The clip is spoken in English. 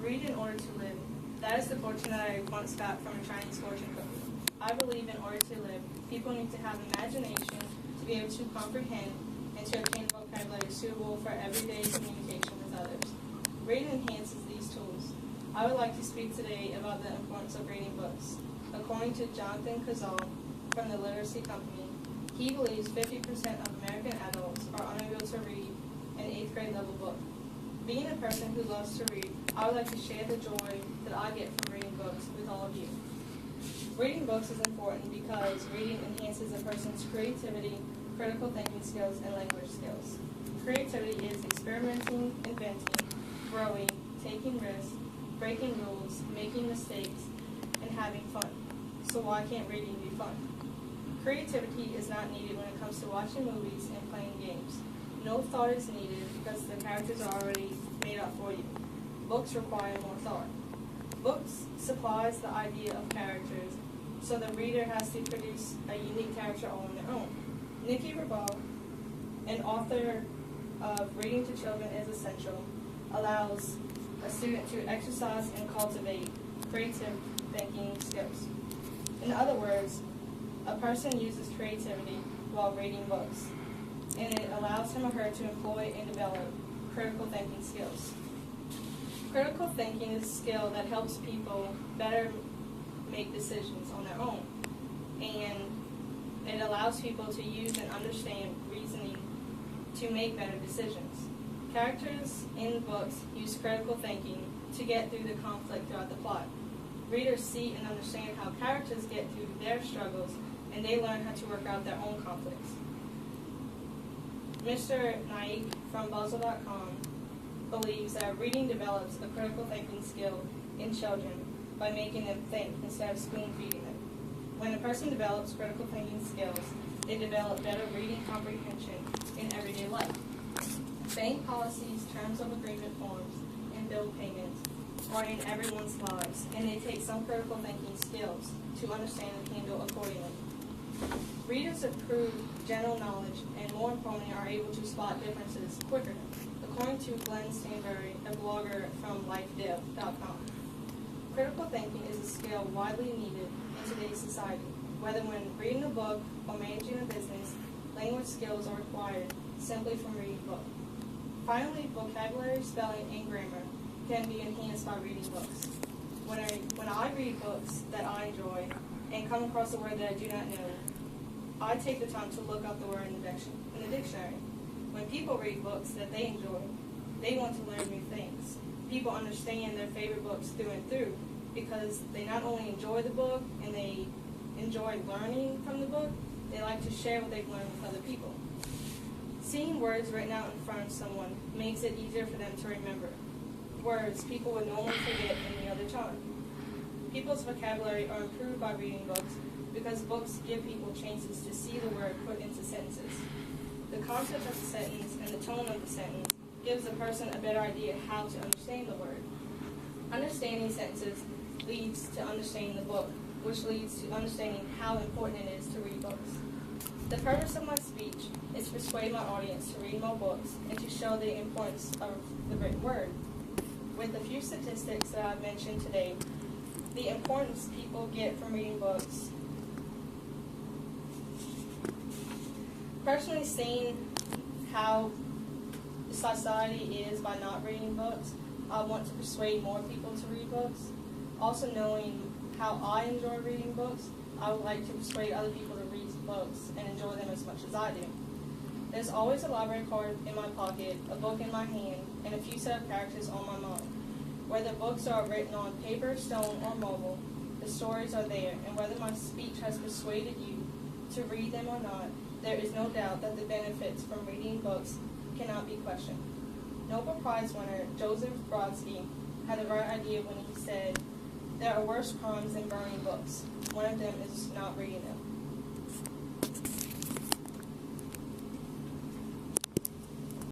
Read in order to live. That is the fortune that I once got from a Chinese fortune cookie. I believe in order to live, people need to have imagination to be able to comprehend and to obtain vocabulary suitable for everyday communication with others. Reading enhances these tools. I would like to speak today about the importance of reading books. According to Jonathan Cazal from the Literacy Company, he believes 50% of American adults are unable to read an 8th grade level book. Being a person who loves to read, I would like to share the joy that I get from reading books with all of you. Reading books is important because reading enhances a person's creativity, critical thinking skills, and language skills. Creativity is experimenting, inventing, growing, taking risks, breaking rules, making mistakes, and having fun. So why can't reading be fun? Creativity is not needed when it comes to watching movies and playing games. No thought is needed because the characters are already made up for you. Books require more thought. Books supplies the idea of characters, so the reader has to produce a unique character all on their own. Nikki Rabault, an author of Reading to Children is Essential, allows a student to exercise and cultivate creative thinking skills. In other words, a person uses creativity while reading books, and it allows him or her to employ and develop critical thinking skills. Critical thinking is a skill that helps people better make decisions on their own, and it allows people to use and understand reasoning to make better decisions. Characters in books use critical thinking to get through the conflict throughout the plot. Readers see and understand how characters get through their struggles, and they learn how to work out their own conflicts. Mr. Naik from Buzzle.com believes that reading develops a critical thinking skill in children by making them think instead of spoon-feeding them. When a person develops critical thinking skills, they develop better reading comprehension in everyday life. Bank policies, terms of agreement forms, and bill payments are in everyone's lives, and they take some critical thinking skills to understand and handle accordingly. Readers improve general knowledge and, more importantly, are able to spot differences quicker, according to Glenn Stanbury, a blogger from lifedev.com. Critical thinking is a skill widely needed in today's society. Whether when reading a book or managing a business, language skills are required simply from reading a book. Finally, vocabulary, spelling, and grammar can be enhanced by reading books. When I read books that I enjoy and come across a word that I do not know, I take the time to look up the word in the dictionary. When people read books that they enjoy, they want to learn new things. People understand their favorite books through and through because they not only enjoy the book and they enjoy learning from the book, they like to share what they've learned with other people. Seeing words written out in front of someone makes it easier for them to remember. Words people would normally forget any other time. People's vocabulary are improved by reading books because books give people chances to see the word put into sentences. The concept of the sentence and the tone of the sentence gives the person a better idea how to understand the word. Understanding sentences leads to understanding the book, which leads to understanding how important it is to read books. The purpose of my speech is to persuade my audience to read more books and to show the importance of the written word. With the few statistics that I've mentioned today, the importance people get from reading books. Personally, seeing how society is by not reading books, I want to persuade more people to read books. Also knowing how I enjoy reading books, I would like to persuade other people to read books and enjoy them as much as I do. There's always a library card in my pocket, a book in my hand, and a few set of characters on my mind. Whether books are written on paper, stone, or mobile, the stories are there, and whether my speech has persuaded you to read them or not, there is no doubt that the benefits from reading books cannot be questioned. Nobel Prize winner Joseph Brodsky had the right idea when he said, "There are worse crimes than burning books. One of them is not reading them."